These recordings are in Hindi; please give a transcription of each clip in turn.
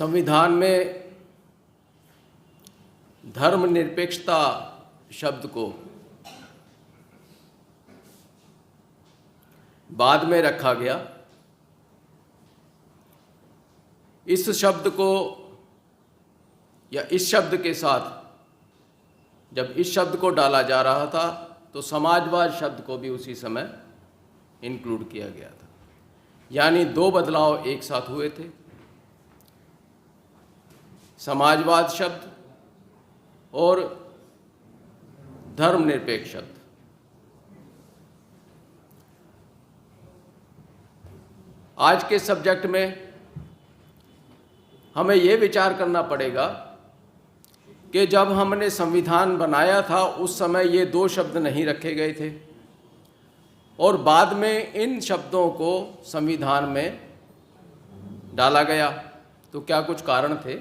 संविधान में धर्मनिरपेक्षता शब्द को बाद में रखा गया। इस शब्द को या इस शब्द के साथ जब इस शब्द को डाला जा रहा था तो समाजवाद शब्द को भी उसी समय इंक्लूड किया गया था। यानी दो बदलाव एक साथ हुए थे, समाजवाद शब्द और धर्मनिरपेक्ष शब्द। आज के सब्जेक्ट में हमें ये विचार करना पड़ेगा कि जब हमने संविधान बनाया था उस समय ये दो शब्द नहीं रखे गए थे और बाद में इन शब्दों को संविधान में डाला गया, तो क्या कुछ कारण थे?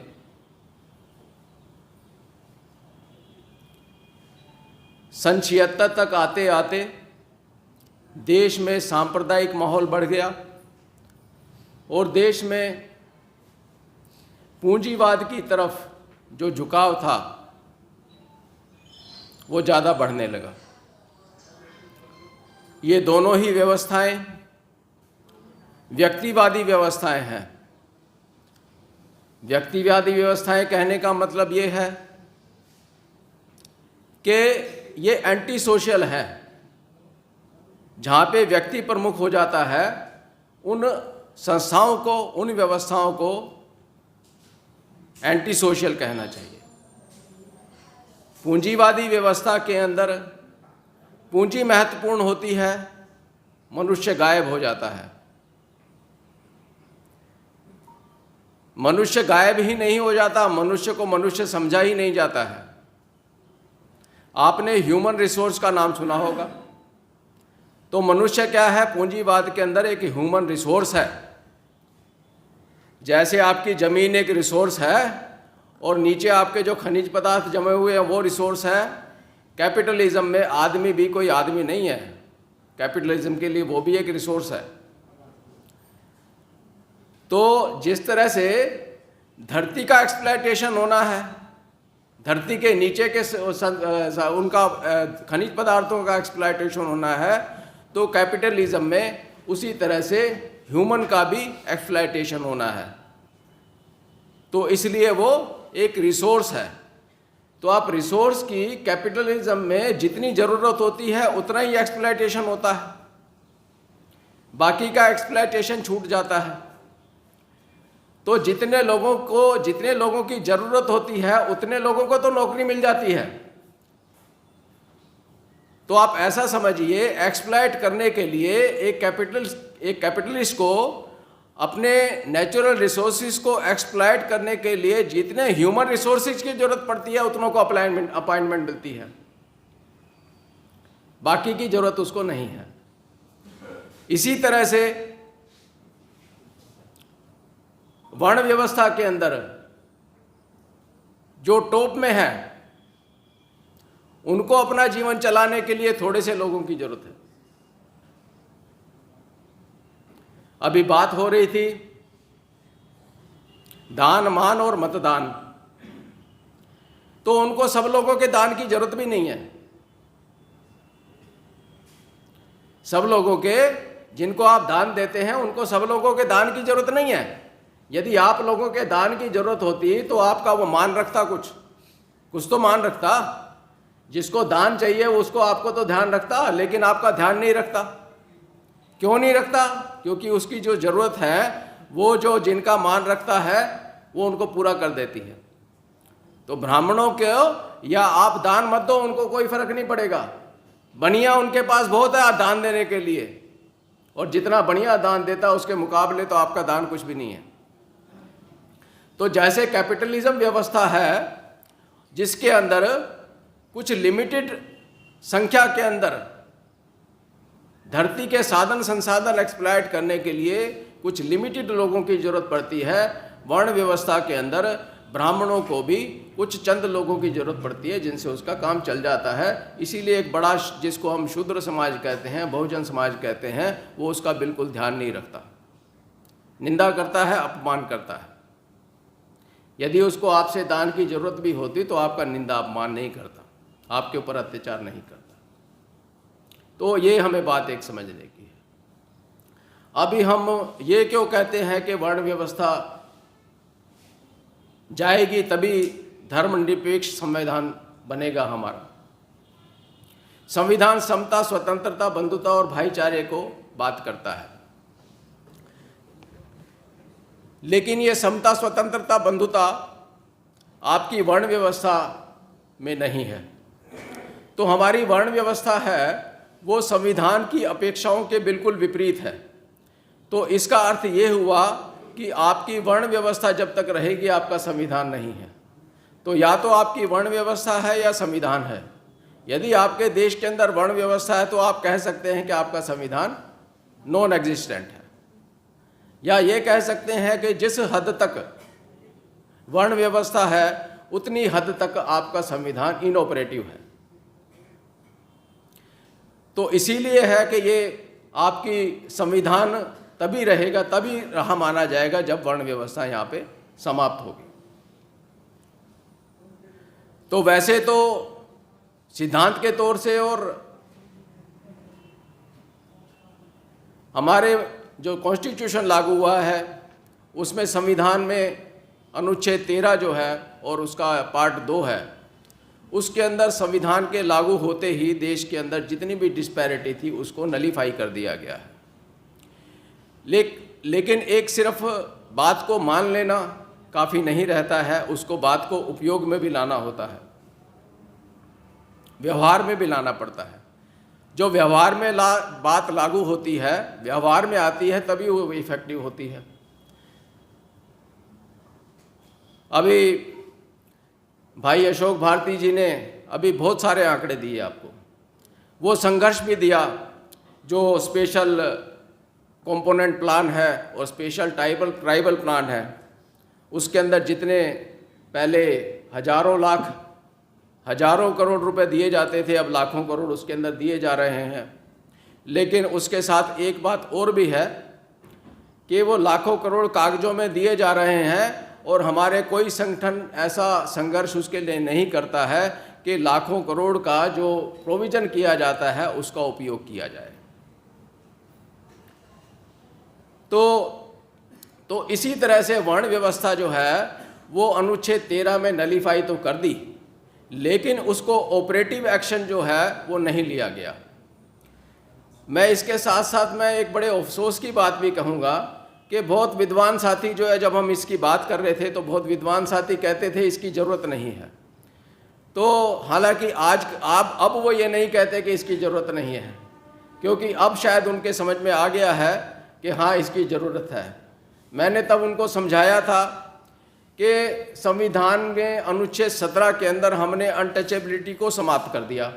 सन 76 तक आते आते देश में सांप्रदायिक माहौल बढ़ गया और देश में पूंजीवाद की तरफ जो झुकाव था वो ज़्यादा बढ़ने लगा। ये दोनों ही व्यवस्थाएं व्यक्तिवादी व्यवस्थाएं हैं। व्यक्तिवादी व्यवस्थाएं कहने का मतलब ये है कि ये एंटी सोशल है। जहाँ पे व्यक्ति प्रमुख हो जाता है उन संस्थाओं को, उन व्यवस्थाओं को एंटी सोशल कहना चाहिए। पूंजीवादी व्यवस्था के अंदर पूंजी महत्वपूर्ण होती है, मनुष्य गायब हो जाता है। मनुष्य गायब ही नहीं हो जाता, मनुष्य को मनुष्य समझा ही नहीं जाता है। आपने ह्यूमन रिसोर्स का नाम सुना होगा। तो मनुष्य क्या है? पूंजीवाद के अंदर एक ह्यूमन रिसोर्स है। जैसे आपकी ज़मीन एक रिसोर्स है और नीचे आपके जो खनिज पदार्थ जमे हुए हैं वो रिसोर्स है, कैपिटलिज्म में आदमी भी कोई आदमी नहीं है। कैपिटलिज्म के लिए वो भी एक रिसोर्स है। तो जिस तरह से धरती का एक्सप्लॉयटेशन होना है, धरती के नीचे के उनका खनिज पदार्थों का एक्सप्लॉयटेशन होना है, तो कैपिटलिज्म में उसी तरह से ह्यूमन का भी एक्सप्लॉयटेशन होना है। तो इसलिए वो एक रिसोर्स है। तो आप रिसोर्स की कैपिटलिज्म में जितनी ज़रूरत होती है उतना ही एक्सप्लॉयटेशन होता है, बाकी का एक्सप्लॉयटेशन छूट जाता है। तो जितने लोगों की ज़रूरत होती है उतने लोगों को तो नौकरी मिल जाती है। तो आप ऐसा समझिए, एक्सप्लॉयट करने के लिए एक कैपिटलिस्ट को अपने नेचुरल रिसोर्सेज को एक्सप्लॉयट करने के लिए जितने ह्यूमन रिसोर्सेज की जरूरत पड़ती है उतनों को अपॉइंटमेंट मिलती है, बाकी की जरूरत उसको नहीं है। इसी तरह से वर्ण व्यवस्था के अंदर जो टॉप में है उनको अपना जीवन चलाने के लिए थोड़े से लोगों की जरूरत है। अभी बात हो रही थी दान, मान और मतदान, तो उनको सब लोगों के दान की जरूरत भी नहीं है। सब लोगों के, जिनको आप दान देते हैं उनको सब लोगों के दान की जरूरत नहीं है। यदि आप लोगों के दान की जरूरत होती तो आपका वो मान रखता, कुछ तो मान रखता। जिसको दान चाहिए उसको आपको तो ध्यान रखता, लेकिन आपका ध्यान नहीं रखता। क्यों नहीं रखता? क्योंकि उसकी जो ज़रूरत है वो जो जिनका मान रखता है वो उनको पूरा कर देती है। तो ब्राह्मणों को या आप दान मत दो, उनको कोई फर्क नहीं पड़ेगा। बढ़िया उनके पास बहुत है दान देने के लिए, और जितना बढ़िया दान देता है उसके मुकाबले तो आपका दान कुछ भी नहीं है। तो जैसे कैपिटलिज्म व्यवस्था है जिसके अंदर कुछ लिमिटेड संख्या के अंदर धरती के साधन संसाधन एक्सप्लॉयट करने के लिए कुछ लिमिटेड लोगों की जरूरत पड़ती है, वर्ण व्यवस्था के अंदर ब्राह्मणों को भी कुछ चंद लोगों की जरूरत पड़ती है जिनसे उसका काम चल जाता है। इसीलिए एक बड़ा, जिसको हम शूद्र समाज कहते हैं, बहुजन समाज कहते हैं, वो उसका बिल्कुल ध्यान नहीं रखता, निंदा करता है, अपमान करता है। यदि उसको आपसे दान की जरूरत भी होती तो आपका निंदा अपमान नहीं करता, आपके ऊपर अत्याचार नहीं करता। तो ये हमें बात एक समझने की है। अभी हम ये क्यों कहते हैं कि वर्ण व्यवस्था जाएगी तभी धर्मनिरपेक्ष संविधान बनेगा हमारा। संविधान समता, स्वतंत्रता, बंधुता और भाईचारे को बात करता है, लेकिन ये समता, स्वतंत्रता, बंधुता आपकी वर्ण व्यवस्था में नहीं है। तो हमारी वर्ण व्यवस्था है वो संविधान की अपेक्षाओं के बिल्कुल विपरीत है। तो इसका अर्थ ये हुआ कि आपकी वर्ण व्यवस्था जब तक रहेगी आपका संविधान नहीं है। तो या तो आपकी वर्ण व्यवस्था है या संविधान है। यदि आपके देश के अंदर वर्ण व्यवस्था है तो आप कह सकते हैं कि आपका संविधान नॉन एग्जिस्टेंट है, या ये कह सकते हैं कि जिस हद तक वर्ण व्यवस्था है उतनी हद तक आपका संविधान इनऑपरेटिव है। तो इसीलिए है कि ये आपकी संविधान तभी रहेगा, तभी रहा माना जाएगा जब वर्ण व्यवस्था यहाँ पे समाप्त होगी। तो वैसे तो सिद्धांत के तौर से और हमारे जो कॉन्स्टिट्यूशन लागू हुआ है उसमें संविधान में अनुच्छेद 13 जो है और उसका पार्ट 2 है, उसके अंदर संविधान के लागू होते ही देश के अंदर जितनी भी डिस्पैरिटी थी उसको नलीफाई कर दिया गया है। लेकिन एक सिर्फ बात को मान लेना काफ़ी नहीं रहता है, उसको बात को उपयोग में भी लाना होता है, व्यवहार में भी लाना पड़ता है। जो व्यवहार में बात लागू होती है, व्यवहार में आती है, तभी वो इफेक्टिव होती है। अभी भाई अशोक भारती जी ने अभी बहुत सारे आंकड़े दिए आपको, वो संघर्ष भी दिया जो स्पेशल कंपोनेंट प्लान है और स्पेशल ट्राइबल प्लान है, उसके अंदर जितने पहले हजारों करोड़ रुपए दिए जाते थे, अब लाखों करोड़ उसके अंदर दिए जा रहे हैं। लेकिन उसके साथ एक बात और भी है कि वो लाखों करोड़ कागजों में दिए जा रहे हैं और हमारे कोई संगठन ऐसा संघर्ष उसके लिए नहीं करता है कि लाखों करोड़ का जो प्रोविज़न किया जाता है उसका उपयोग किया जाए। तो इसी तरह से वर्ण व्यवस्था जो है वो अनुच्छेद 13 में नलीफाई तो कर दी, लेकिन उसको ऑपरेटिव एक्शन जो है वो नहीं लिया गया। मैं इसके साथ साथ मैं एक बड़े अफसोस की बात भी कहूँगा कि बहुत विद्वान साथी जो है, जब हम इसकी बात कर रहे थे तो बहुत विद्वान साथी कहते थे इसकी ज़रूरत नहीं है। तो हालांकि आज आप अब वो ये नहीं कहते कि इसकी ज़रूरत नहीं है, क्योंकि अब शायद उनके समझ में आ गया है कि हाँ इसकी ज़रूरत है। मैंने तब उनको समझाया था कि संविधान में अनुच्छेद 17 के अंदर हमने अनटचेबिलिटी को समाप्त कर दिया।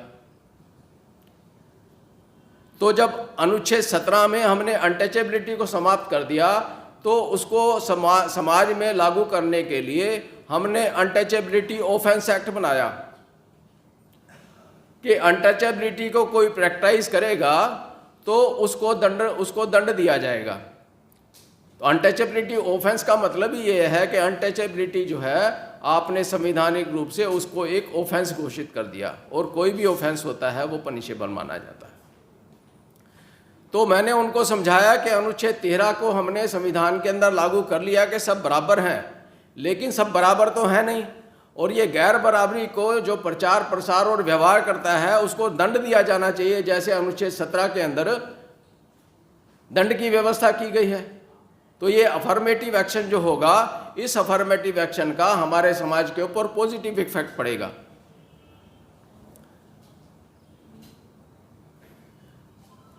तो जब अनुच्छेद 17 में हमने अनटचेबिलिटी को समाप्त कर दिया तो उसको समाज में लागू करने के लिए हमने अनटचेबिलिटी ऑफेंस एक्ट बनाया कि अनटचेबिलिटी को कोई प्रैक्टिस करेगा तो उसको दंड दिया जाएगा। तो अनटचेबिलिटी ऑफेंस का मतलब ही ये है कि अनटचेबिलिटी जो है आपने संवैधानिक रूप से उसको एक ऑफेंस घोषित कर दिया, और कोई भी ऑफेंस होता है वो पनिशेबल माना जाता है। तो मैंने उनको समझाया कि अनुच्छेद 13 को हमने संविधान के अंदर लागू कर लिया कि सब बराबर हैं, लेकिन सब बराबर तो है नहीं, और ये गैर बराबरी को जो प्रचार प्रसार और व्यवहार करता है उसको दंड दिया जाना चाहिए, जैसे अनुच्छेद 17 के अंदर दंड की व्यवस्था की गई है। तो ये अफर्मेटिव एक्शन जो होगा, इस अफर्मेटिव एक्शन का हमारे समाज के ऊपर पॉजिटिव इफेक्ट पड़ेगा।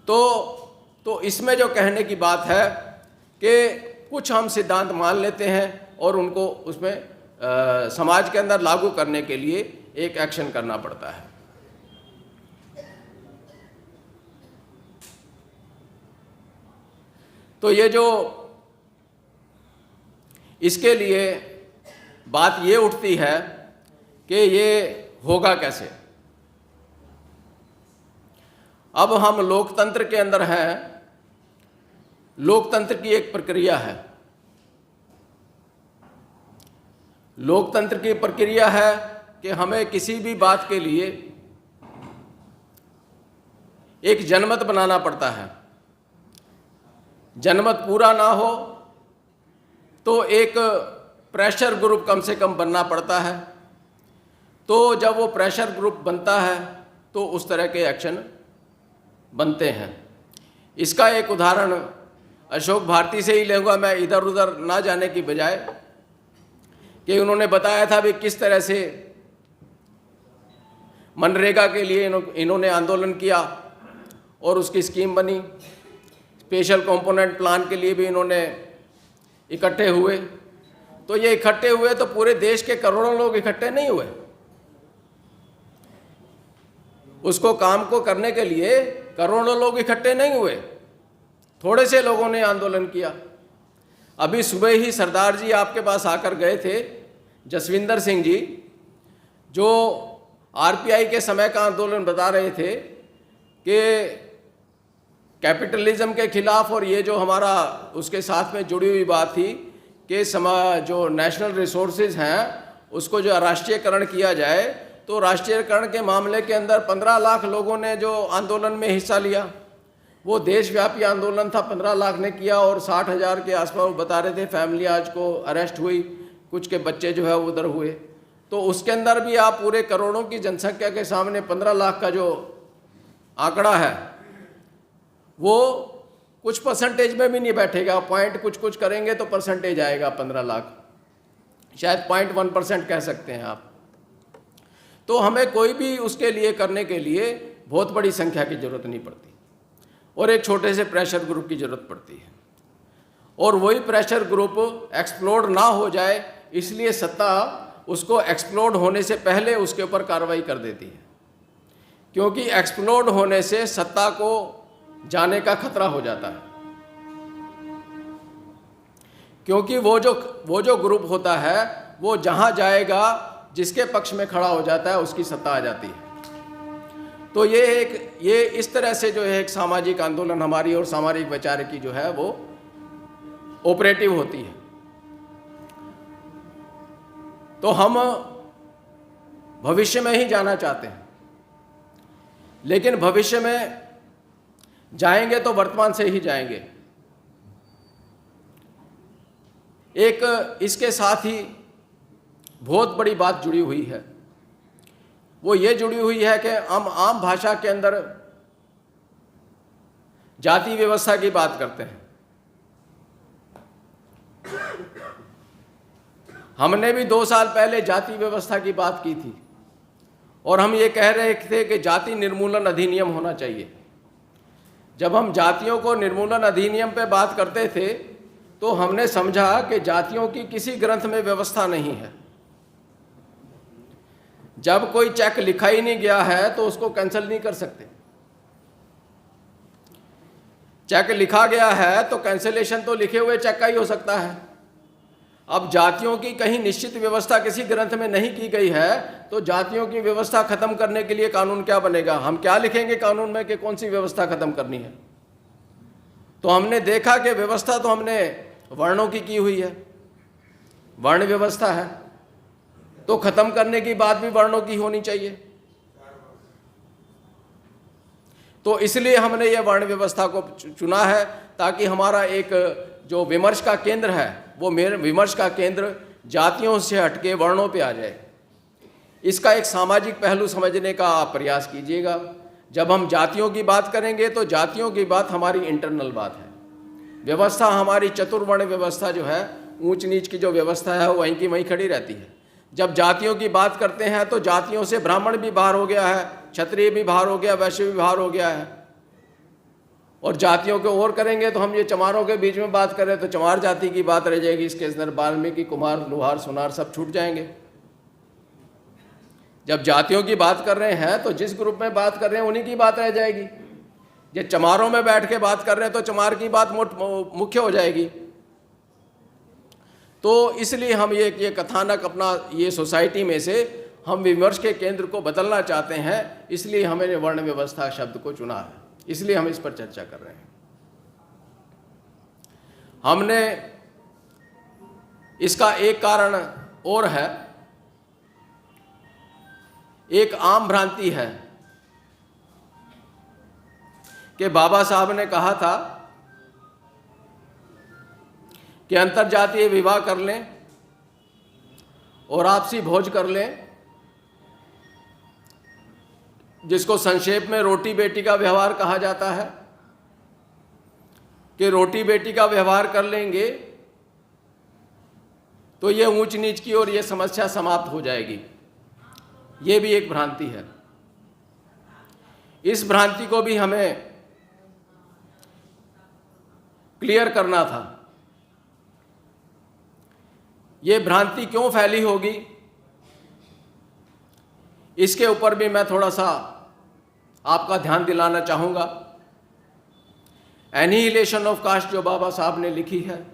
तो इसमें जो कहने की बात है कि कुछ हम सिद्धांत मान लेते हैं और उनको उसमें समाज के अंदर लागू करने के लिए एक एक्शन करना पड़ता है। तो ये जो इसके लिए बात ये उठती है कि ये होगा कैसे। अब हम लोकतंत्र के अंदर हैं, लोकतंत्र की एक प्रक्रिया है। लोकतंत्र की प्रक्रिया है कि हमें किसी भी बात के लिए एक जनमत बनाना पड़ता है। जनमत पूरा ना हो तो एक प्रेशर ग्रुप कम से कम बनना पड़ता है। तो जब वो प्रेशर ग्रुप बनता है तो उस तरह के एक्शन बनते हैं। इसका एक उदाहरण अशोक भारती से ही लूँगा मैं, इधर उधर ना जाने की बजाय, कि उन्होंने बताया था भी किस तरह से मनरेगा के लिए इन्होंने आंदोलन किया और उसकी स्कीम बनी। स्पेशल कंपोनेंट प्लान के लिए भी इन्होंने इकट्ठे हुए। तो ये इकट्ठे हुए तो पूरे देश के करोड़ों लोग इकट्ठे नहीं हुए। उसको काम को करने के लिए करोड़ों लोग इकट्ठे नहीं हुए, थोड़े से लोगों ने आंदोलन किया। अभी सुबह ही सरदार जी आपके पास आकर गए थे, जसविंदर सिंह जी, जो आरपीआई के समय का आंदोलन बता रहे थे कि कैपिटलिज्म के खिलाफ, और ये जो हमारा उसके साथ में जुड़ी हुई बात थी कि जो नेशनल रिसोर्सेज हैं उसको जो राष्ट्रीयकरण किया जाए, तो राष्ट्रीयकरण के मामले के अंदर 15 लाख लोगों ने जो आंदोलन में हिस्सा लिया, वो देशव्यापी आंदोलन था, 15 लाख ने किया और 60,000 के आसपास बता रहे थे फैमिली आज को अरेस्ट हुई, कुछ के बच्चे जो है उधर हुए। तो उसके अंदर भी आप पूरे करोड़ों की जनसंख्या के सामने 15 लाख का जो आंकड़ा है वो कुछ परसेंटेज में भी नहीं बैठेगा। पॉइंट कुछ कुछ करेंगे तो परसेंटेज आएगा 15 लाख, शायद 0.1% कह सकते हैं आप। तो हमें कोई भी उसके लिए करने के लिए बहुत बड़ी संख्या की ज़रूरत नहीं पड़ती और एक छोटे से प्रेशर ग्रुप की ज़रूरत पड़ती है। और वही प्रेशर ग्रुप एक्सप्लोड ना हो जाए, इसलिए सत्ता उसको एक्सप्लोड होने से पहले उसके ऊपर कार्रवाई कर देती है, क्योंकि एक्सप्लोड होने से सत्ता को जाने का खतरा हो जाता है। क्योंकि वो जो ग्रुप होता है वो जहाँ जाएगा, जिसके पक्ष में खड़ा हो जाता है, उसकी सत्ता आ जाती है। तो ये इस तरह से जो है एक सामाजिक आंदोलन हमारी और सामाजिक वैचारिकी जो है वो ऑपरेटिव होती है। तो हम भविष्य में ही जाना चाहते हैं, लेकिन भविष्य में जाएंगे तो वर्तमान से ही जाएंगे। एक इसके साथ ही बहुत बड़ी बात जुड़ी हुई है, वो ये जुड़ी हुई है कि हम आम भाषा के अंदर जाति व्यवस्था की बात करते हैं। हमने भी 2 साल पहले जाति व्यवस्था की बात की थी और हम ये कह रहे थे कि जाति निर्मूलन अधिनियम होना चाहिए। जब हम जातियों को निर्मूलन अधिनियम पे बात करते थे तो हमने समझा कि जातियों की किसी ग्रंथ में व्यवस्था नहीं है। जब कोई चेक लिखा ही नहीं गया है तो उसको कैंसिल नहीं कर सकते। चेक लिखा गया है तो कैंसिलेशन तो लिखे हुए चेक का ही हो सकता है। अब जातियों की कहीं निश्चित व्यवस्था किसी ग्रंथ में नहीं की गई है, तो जातियों की व्यवस्था खत्म करने के लिए कानून क्या बनेगा? हम क्या लिखेंगे कानून में कि कौन सी व्यवस्था खत्म करनी है? तो हमने देखा कि व्यवस्था तो हमने वर्णों की हुई है, वर्ण व्यवस्था है, तो खत्म करने की बात भी वर्णों की होनी चाहिए। तो इसलिए हमने ये वर्ण व्यवस्था को चुना है ताकि हमारा एक जो विमर्श का केंद्र है वो विमर्श का केंद्र जातियों से हटके वर्णों पे आ जाए। इसका एक सामाजिक पहलू समझने का आप प्रयास कीजिएगा। जब हम जातियों की बात करेंगे तो जातियों की बात हमारी इंटरनल बात है। व्यवस्था हमारी चतुर्वर्ण व्यवस्था जो है, ऊंच नीच की जो व्यवस्था है वो वहीं की वहीं खड़ी रहती है। जब जातियों की बात करते हैं तो जातियों से ब्राह्मण भी बाहर हो गया है, क्षत्रिय भी बाहर हो गया, वैश्य भी बाहर हो गया है। और जातियों के और करेंगे तो हम ये चमारों के बीच में बात करें तो चमार जाति की बात रह जाएगी। इसके अंदर वाल्मीकि, कुमार, लोहार, सोनार सब छूट जाएंगे। जब जातियों की बात कर रहे हैं तो जिस ग्रुप में बात कर रहे हैं उन्हीं की बात रह जाएगी। ये चमारों में बैठ के बात कर रहे हैं तो चमार की बात मुख्य हो जाएगी। तो इसलिए हम ये कथानक अपना ये सोसाइटी में से हम विमर्श के केंद्र को बदलना चाहते हैं, इसलिए हमने वर्ण व्यवस्था शब्द को चुना है, इसलिए हम इस पर चर्चा कर रहे हैं। हमने इसका एक कारण और है, एक आम भ्रांति है कि बाबा साहब ने कहा था कि अंतर्जातीय विवाह कर लें और आपसी भोज कर लें, जिसको संक्षेप में रोटी बेटी का व्यवहार कहा जाता है, कि रोटी बेटी का व्यवहार कर लेंगे तो ये ऊंच नीच की और ये समस्या समाप्त हो जाएगी। ये भी एक भ्रांति है। इस भ्रांति को भी हमें क्लियर करना था। ये भ्रांति क्यों फैली होगी, इसके ऊपर भी मैं थोड़ा सा आपका ध्यान दिलाना चाहूँगा। एनिहिलेशन ऑफ कास्ट जो बाबा साहब ने लिखी है,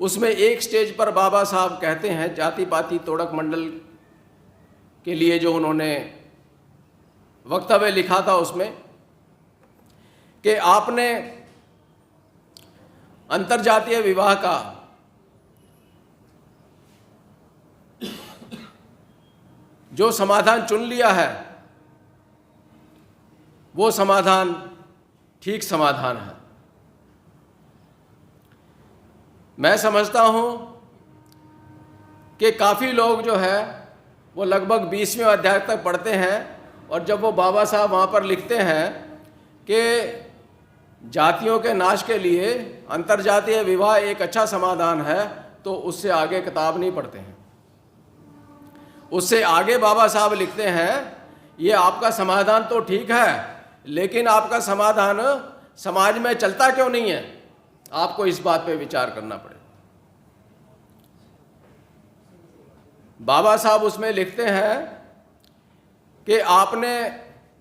उसमें एक स्टेज पर बाबा साहब कहते हैं, जाति पाति तोड़क मंडल के लिए जो उन्होंने वक्तव्य लिखा था उसमें, कि आपने अंतर्जातीय विवाह का जो समाधान चुन लिया है वो समाधान ठीक समाधान है। मैं समझता हूँ कि काफ़ी लोग जो है वो लगभग 20वें अध्याय तक पढ़ते हैं, और जब वो बाबा साहब वहाँ पर लिखते हैं कि जातियों के नाश के लिए अंतर्जातीय विवाह एक अच्छा समाधान है, तो उससे आगे किताब नहीं पढ़ते हैं। उससे आगे बाबा साहब लिखते हैं, ये आपका समाधान तो ठीक है, लेकिन आपका समाधान समाज में चलता क्यों नहीं है, आपको इस बात पे विचार करना पड़े। बाबा साहब उसमें लिखते हैं कि आपने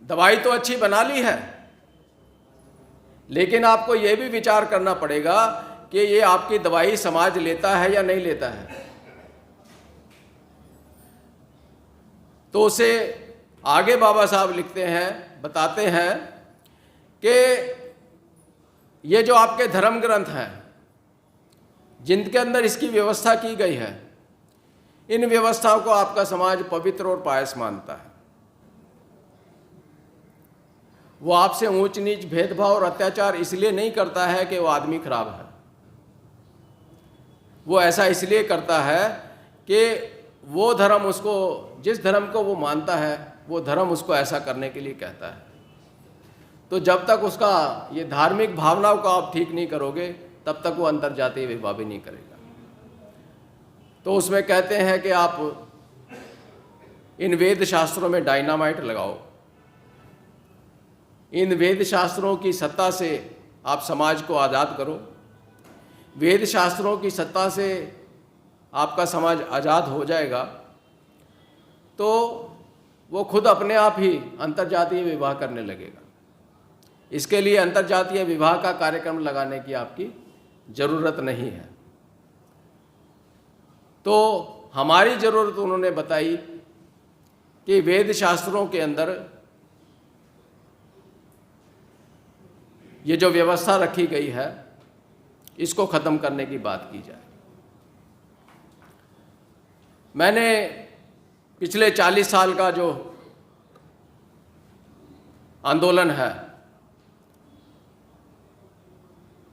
दवाई तो अच्छी बना ली है, लेकिन आपको यह भी विचार करना पड़ेगा कि ये आपकी दवाई समाज लेता है या नहीं लेता है। तो उसे आगे बाबा साहब लिखते हैं, बताते हैं कि ये जो आपके धर्म ग्रंथ हैं जिनके अंदर इसकी व्यवस्था की गई है, इन व्यवस्थाओं को आपका समाज पवित्र और पायस मानता है। वो आपसे ऊंच नीच भेदभाव और अत्याचार इसलिए नहीं करता है कि वो आदमी खराब है। वो ऐसा इसलिए करता है कि वो धर्म उसको, जिस धर्म को वो मानता है, वो धर्म उसको ऐसा करने के लिए कहता है। तो जब तक उसका ये धार्मिक भावनाओं को आप ठीक नहीं करोगे, तब तक वो अंतर्जातीय विवाह भी नहीं करेगा। तो उसमें कहते हैं कि आप इन वेद शास्त्रों में डायनामाइट लगाओ, इन वेद शास्त्रों की सत्ता से आप समाज को आज़ाद करो, वेद शास्त्रों की सत्ता से आपका समाज आज़ाद हो जाएगा, तो वो खुद अपने आप ही अंतर्जातीय विवाह करने लगेगा। इसके लिए अंतर्जातीय विवाह का कार्यक्रम लगाने की आपकी ज़रूरत नहीं है। तो हमारी ज़रूरत उन्होंने बताई कि वेद शास्त्रों के अंदर ये जो व्यवस्था रखी गई है, इसको ख़त्म करने की बात की जाए। मैंने पिछले 40 साल का जो आंदोलन है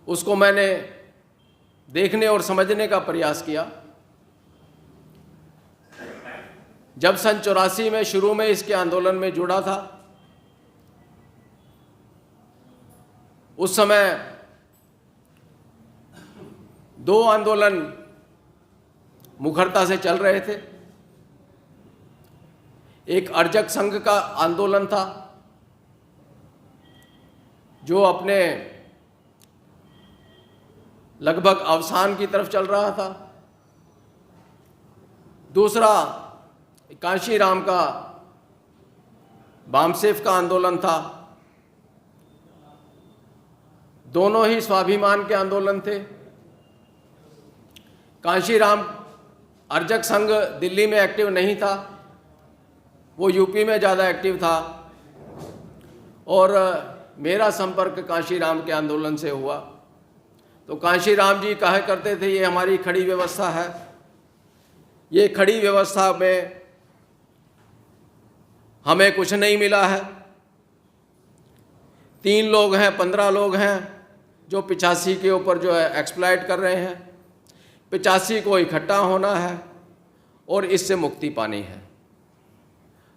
उसको मैंने देखने और समझने का प्रयास किया। जब सन 84 में शुरू में इसके आंदोलन में जुड़ा था, उस समय 2 आंदोलन मुखरता से चल रहे थे। एक अर्जक संघ का आंदोलन था जो अपने लगभग अवसान की तरफ चल रहा था। दूसरा कांशीराम का बामसेफ का आंदोलन था। दोनों ही स्वाभिमान के आंदोलन थे। कांशीराम अर्जक संघ दिल्ली में एक्टिव नहीं था, वो यूपी में ज़्यादा एक्टिव था, और मेरा संपर्क कांशीराम के आंदोलन से हुआ। तो कांशीराम जी कहा करते थे ये हमारी खड़ी व्यवस्था है, ये खड़ी व्यवस्था में हमें कुछ नहीं मिला है। 3 लोग हैं, 15 लोग हैं जो 85 के ऊपर जो है एक्सप्लॉइट कर रहे हैं। 85 को इकट्ठा होना है और इससे मुक्ति पानी है।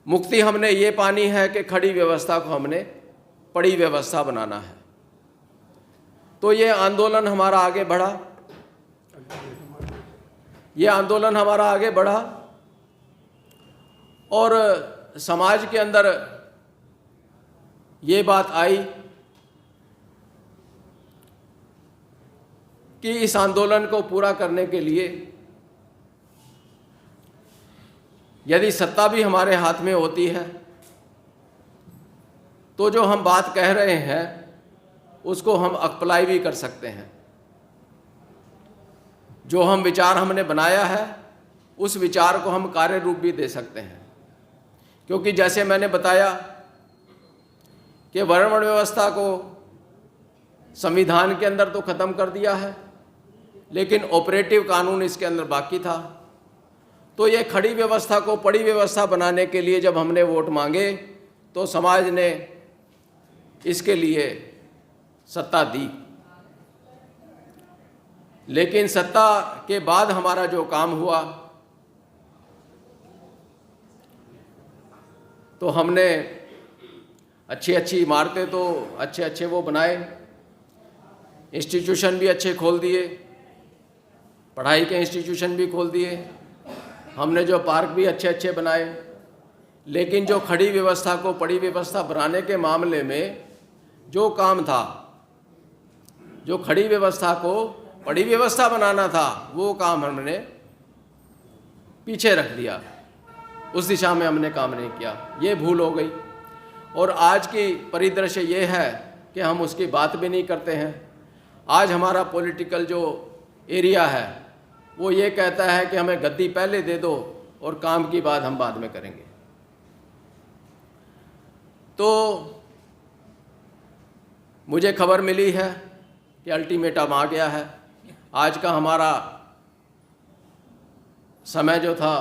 मुक्ति हमने ये पानी है कि खड़ी व्यवस्था को हमने पड़ी व्यवस्था बनाना है। तो ये आंदोलन हमारा आगे बढ़ा, ये आंदोलन हमारा आगे बढ़ा और समाज के अंदर ये बात आई कि इस आंदोलन को पूरा करने के लिए यदि सत्ता भी हमारे हाथ में होती है तो जो हम बात कह रहे हैं उसको हम अप्लाई भी कर सकते हैं। जो हम विचार हमने बनाया है उस विचार को हम कार्य रूप भी दे सकते हैं। क्योंकि जैसे मैंने बताया कि वर्ण व्यवस्था को संविधान के अंदर तो ख़त्म कर दिया है, लेकिन ऑपरेटिव कानून इसके अंदर बाकी था। तो ये खड़ी व्यवस्था को पड़ी व्यवस्था बनाने के लिए जब हमने वोट मांगे तो समाज ने इसके लिए सत्ता दी। लेकिन सत्ता के बाद हमारा जो काम हुआ तो हमने अच्छी अच्छी इमारतें तो अच्छे वो बनाए, इंस्टीट्यूशन भी अच्छे खोल दिए, पढ़ाई के इंस्टीट्यूशन भी खोल दिए, हमने जो पार्क भी अच्छे बनाए। लेकिन जो खड़ी व्यवस्था को पड़ी व्यवस्था बनाने के मामले में जो काम था, जो खड़ी व्यवस्था को पड़ी व्यवस्था बनाना था, वो काम हमने पीछे रख दिया, उस दिशा में हमने काम नहीं किया। ये भूल हो गई और आज की परिदृश्य ये है कि हम उसकी बात भी नहीं करते हैं। आज हमारा पॉलिटिकल जो एरिया है वो ये कहता है कि हमें गद्दी पहले दे दो और काम की बात हम बाद में करेंगे। तो मुझे खबर मिली है कि अल्टीमेटम आ गया है। आज का हमारा समय जो था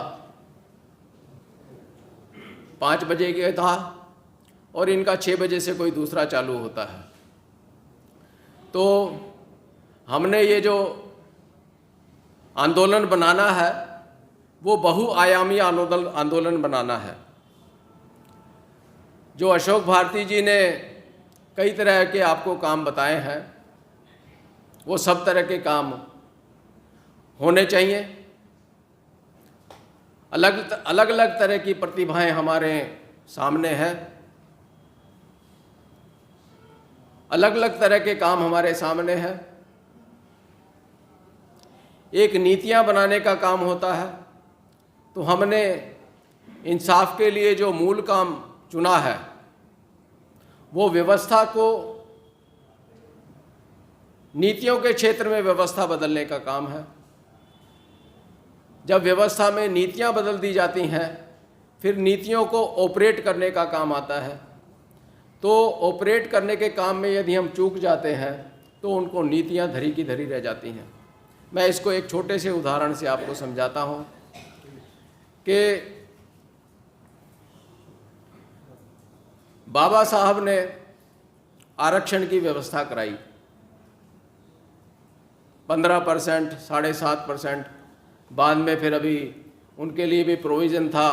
5 बजे के था और इनका 6 बजे से कोई दूसरा चालू होता है। तो हमने ये जो आंदोलन बनाना है वो बहुआयामी आंदोलन बनाना है। जो अशोक भारती जी ने कई तरह के आपको काम बताए हैं वो सब तरह के काम होने चाहिए। अलग अलग तरह की प्रतिभाएं हमारे सामने हैं, अलग अलग तरह के काम हमारे सामने हैं। एक नीतियां बनाने का काम होता है। तो हमने इंसाफ के लिए जो मूल काम चुना है वो व्यवस्था को नीतियों के क्षेत्र में व्यवस्था बदलने का काम है। जब व्यवस्था में नीतियां बदल दी जाती हैं फिर नीतियों को ऑपरेट करने का काम आता है। तो ऑपरेट करने के काम में यदि हम चूक जाते हैं तो उनको नीतियां धरी की धरी रह जाती हैं। मैं इसको एक छोटे से उदाहरण से आपको समझाता हूं कि बाबा साहब ने आरक्षण की व्यवस्था कराई, 15%, 7.5%, बाद में फिर अभी उनके लिए भी प्रोविज़न था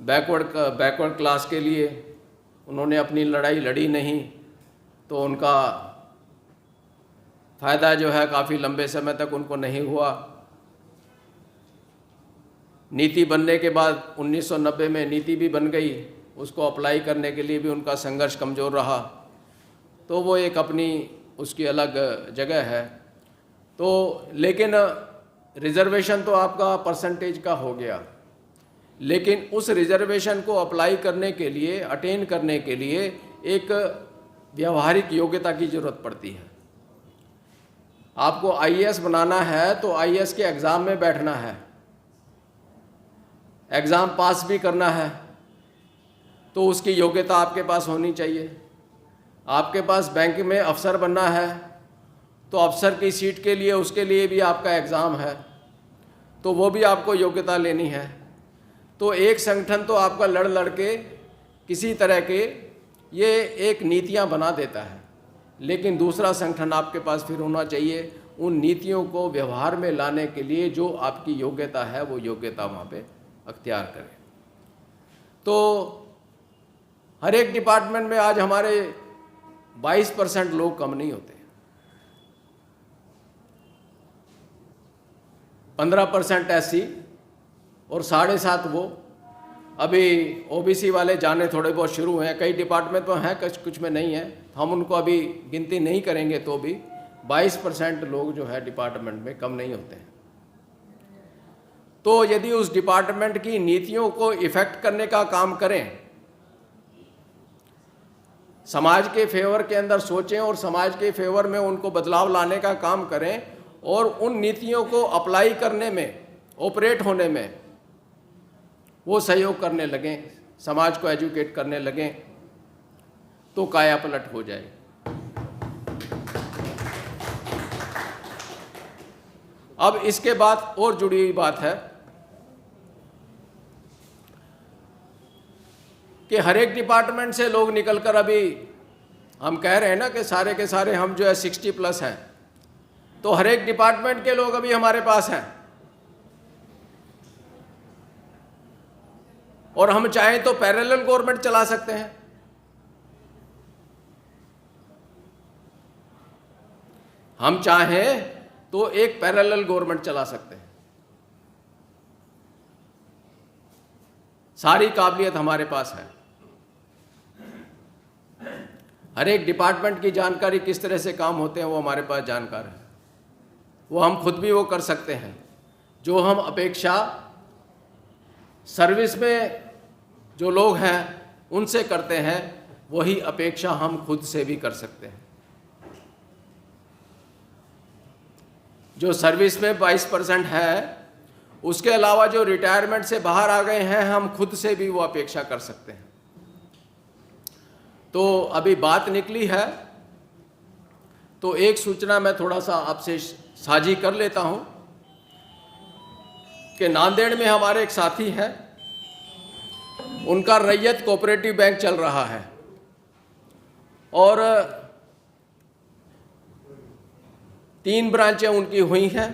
बैकवर्ड क्लास के लिए। उन्होंने अपनी लड़ाई लड़ी नहीं तो उनका फ़ायदा जो है काफ़ी लंबे समय तक उनको नहीं हुआ। नीति बनने के बाद 1990 में नीति भी बन गई, उसको अप्लाई करने के लिए भी उनका संघर्ष कमज़ोर रहा। तो वो एक अपनी उसकी अलग जगह है। तो लेकिन रिज़र्वेशन तो आपका परसेंटेज का हो गया, लेकिन उस रिज़र्वेशन को अप्लाई करने के लिए, अटेन करने के लिए एक व्यावहारिक योग्यता की ज़रूरत पड़ती है। आपको आईएएस बनाना है तो आईएएस के एग्ज़ाम में बैठना है, एग्ज़ाम पास भी करना है, तो उसकी योग्यता आपके पास होनी चाहिए। आपके पास बैंक में अफसर बनना है तो अफसर की सीट के लिए उसके लिए भी आपका एग्ज़ाम है। तो वो भी आपको योग्यता लेनी है। तो एक संगठन तो आपका लड़ लड़ के किसी तरह के ये एक नीतियाँ बना देता है, लेकिन दूसरा संगठन आपके पास फिर होना चाहिए उन नीतियों को व्यवहार में लाने के लिए जो आपकी योग्यता है वो योग्यता वहाँ पे अख्तियार करे। तो हर एक डिपार्टमेंट में आज हमारे 22% लोग कम नहीं होते, 15% SC और 7.5 वो अभी OBC वाले जाने थोड़े बहुत शुरू हैं। कई डिपार्टमेंट तो हैं, कुछ में नहीं है, हम उनको अभी गिनती नहीं करेंगे, तो भी 22% लोग जो है डिपार्टमेंट में कम नहीं होते हैं। तो यदि उस डिपार्टमेंट की नीतियों को इफेक्ट करने का काम करें, समाज के फेवर के अंदर सोचें और समाज के फेवर में उनको बदलाव लाने का काम करें और उन नीतियों को अप्लाई करने में, ऑपरेट होने में वो सहयोग करने लगें, समाज को एजुकेट करने लगें, तो काया पलट हो जाए। अब इसके बाद और जुड़ी हुई बात है कि हर एक डिपार्टमेंट से लोग निकलकर, अभी हम कह रहे हैं ना कि सारे के सारे हम जो है 60+ हैं, तो हर एक डिपार्टमेंट के लोग अभी हमारे पास हैं और हम चाहें तो पैरेलल गवर्नमेंट चला सकते हैं। हम चाहें तो एक पैरेलल गवर्नमेंट चला सकते हैं। सारी काबिलियत हमारे पास है। हर एक डिपार्टमेंट की जानकारी किस तरह से काम होते हैं वो हमारे पास जानकार है, वो हम खुद भी वो कर सकते हैं। जो हम अपेक्षा सर्विस में जो लोग हैं उनसे करते हैं, वही अपेक्षा हम खुद से भी कर सकते हैं। जो सर्विस में 22% है, उसके अलावा जो रिटायरमेंट से बाहर आ गए हैं, हम खुद से भी वो अपेक्षा कर सकते हैं। तो अभी बात निकली है, तो एक सूचना मैं थोड़ा सा आपसे साझी कर लेता हूं कि नांदेड़ में हमारे एक साथी हैं, उनका रैयत कोऑपरेटिव बैंक चल रहा है और 3 ब्रांचें उनकी हुई हैं।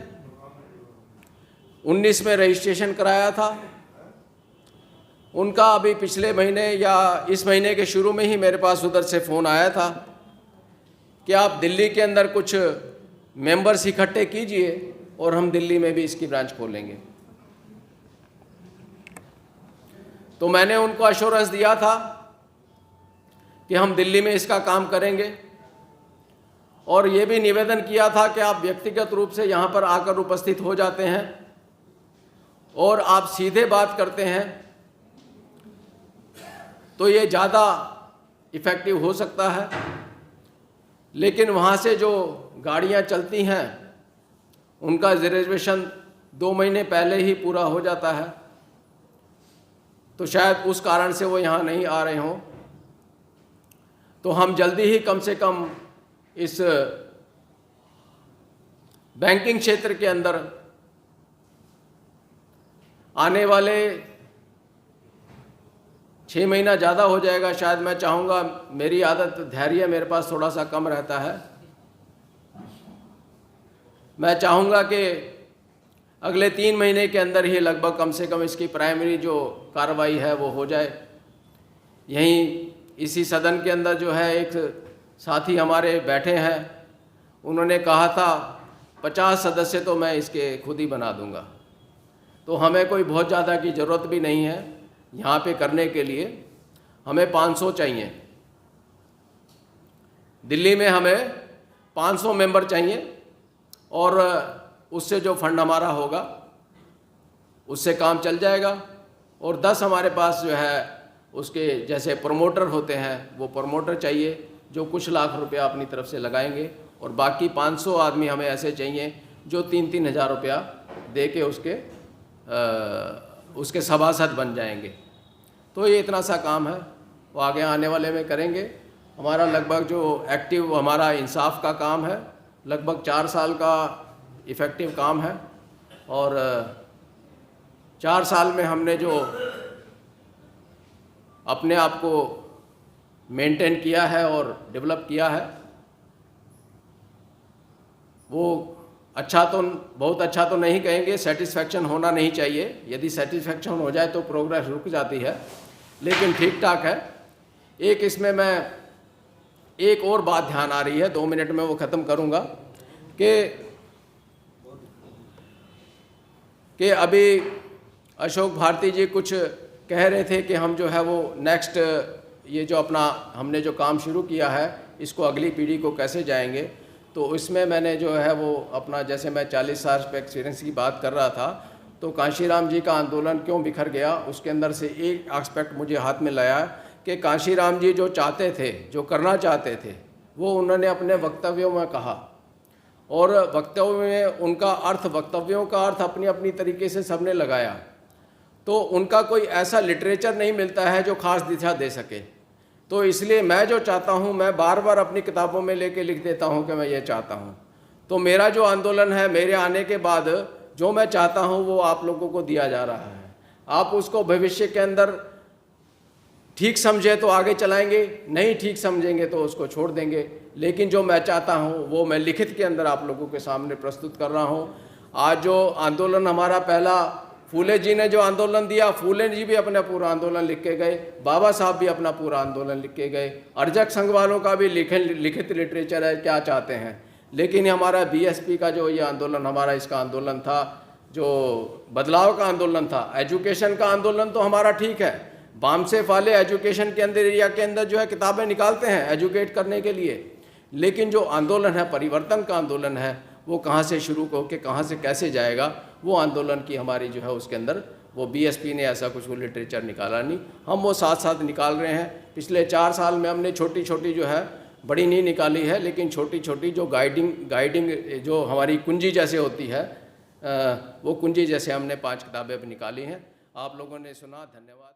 19 में रजिस्ट्रेशन कराया था उनका। अभी पिछले महीने या इस महीने के शुरू में ही मेरे पास उधर से फ़ोन आया था कि आप दिल्ली के अंदर कुछ मेंबर्स इकट्ठे कीजिए और हम दिल्ली में भी इसकी ब्रांच खोलेंगे। तो मैंने उनको अश्योरेंस दिया था कि हम दिल्ली में इसका काम करेंगे और ये भी निवेदन किया था कि आप व्यक्तिगत रूप से यहाँ पर आकर उपस्थित हो जाते हैं और आप सीधे बात करते हैं, तो ये ज़्यादा इफ़ेक्टिव हो सकता है। लेकिन वहाँ से जो गाड़ियाँ चलती हैं उनका रिजर्वेशन 2 महीने पहले ही पूरा हो जाता है, तो शायद उस कारण से वो यहाँ नहीं आ रहे हों। तो हम जल्दी ही कम से कम इस बैंकिंग क्षेत्र के अंदर आने वाले 6 महीना ज़्यादा हो जाएगा शायद। मैं चाहूँगा, मेरी आदत धैर्य मेरे पास थोड़ा सा कम रहता है, मैं चाहूँगा कि अगले 3 महीने के अंदर ही लगभग कम से कम इसकी प्राइमरी जो कार्रवाई है वो हो जाए। यहीं इसी सदन के अंदर जो है एक साथी हमारे बैठे हैं, उन्होंने कहा था 50 सदस्य तो मैं इसके खुद ही बना दूंगा। तो हमें कोई बहुत ज़्यादा की ज़रूरत भी नहीं है यहाँ पे करने के लिए, हमें 500 चाहिए। दिल्ली में हमें 500 मेंबर चाहिए और उससे जो फंड हमारा होगा उससे काम चल जाएगा। और 10 हमारे पास जो है उसके जैसे प्रमोटर होते हैं, वो प्रमोटर चाहिए जो कुछ लाख रुपया अपनी तरफ से लगाएंगे, और बाकी 500 आदमी हमें ऐसे चाहिए जो 3-3 हज़ार रुपया दे के उसके सभासद बन जाएंगे। तो ये इतना सा काम है, वो आगे आने वाले में करेंगे। हमारा लगभग जो एक्टिव हमारा इंसाफ का काम है, लगभग 4 साल का इफ़ेक्टिव काम है और 4 साल में हमने जो अपने आप को मेंटेन किया है और डेवलप किया है वो अच्छा तो, बहुत अच्छा तो नहीं कहेंगे, सेटिस्फैक्शन होना नहीं चाहिए। यदि सेटिस्फैक्शन हो जाए तो प्रोग्रेस रुक जाती है, लेकिन ठीक ठाक है। एक इसमें मैं एक और बात ध्यान आ रही है, 2 मिनट में वो ख़त्म करूँगा कि अभी अशोक भारती जी कुछ कह रहे थे कि हम जो है वो नेक्स्ट ये जो अपना हमने जो काम शुरू किया है इसको अगली पीढ़ी को कैसे जाएंगे। तो इसमें मैंने जो है वो अपना, जैसे मैं 40 साल पे एक्सपीरियंस की बात कर रहा था, तो कांशीराम जी का आंदोलन क्यों बिखर गया, उसके अंदर से एक एस्पेक्ट मुझे हाथ में लाया कि कांशीराम जी जो चाहते थे, जो करना चाहते थे, वो उन्होंने अपने वक्तव्यों में कहा, और वक्तव्य में उनका अर्थ, वक्तव्यों का अर्थ अपनी अपनी तरीके से सबने लगाया। तो उनका कोई ऐसा लिटरेचर नहीं मिलता है जो खास दिशा दे सके। तो इसलिए मैं जो चाहता हूँ, मैं बार बार अपनी किताबों में लेके लिख देता हूँ कि मैं ये चाहता हूँ। तो मेरा जो आंदोलन है, मेरे आने के बाद जो मैं चाहता हूँ वो आप लोगों को दिया जा रहा है। आप उसको भविष्य के अंदर ठीक समझे तो आगे चलाएंगे, नहीं ठीक समझेंगे तो उसको छोड़ देंगे। लेकिन जो मैं चाहता हूँ वो मैं लिखित के अंदर आप लोगों के सामने प्रस्तुत कर रहा हूँ। आज जो आंदोलन हमारा पहला, फूले जी ने जो आंदोलन दिया, फूले जी भी अपना पूरा आंदोलन लिख के गए, बाबा साहब भी अपना पूरा आंदोलन लिख के गए, अर्जक संघ वालों का भी लिखित लिटरेचर है क्या चाहते हैं। लेकिन हमारा बीएसपी का जो ये आंदोलन, हमारा इसका आंदोलन था, जो बदलाव का आंदोलन था, एजुकेशन का आंदोलन तो हमारा ठीक है। बामसेफ वाले एजुकेशन के अंदर, एरिया के अंदर जो है किताबें निकालते हैं एजुकेट करने के लिए, लेकिन जो आंदोलन है, परिवर्तन का आंदोलन है, वो कहाँ से शुरू होकर कहाँ से कैसे जाएगा, वो आंदोलन की हमारी जो है उसके अंदर वो बीएसपी ने ऐसा कुछ वो लिटरेचर निकाला नहीं, हम वो साथ साथ निकाल रहे हैं। पिछले 4 साल में हमने छोटी छोटी जो है, बड़ी नहीं निकाली है, लेकिन छोटी छोटी जो गाइडिंग जो हमारी कुंजी जैसे होती है, वो कुंजी जैसे हमने 5 किताबें अब निकाली हैं। आप लोगों ने सुना, धन्यवाद।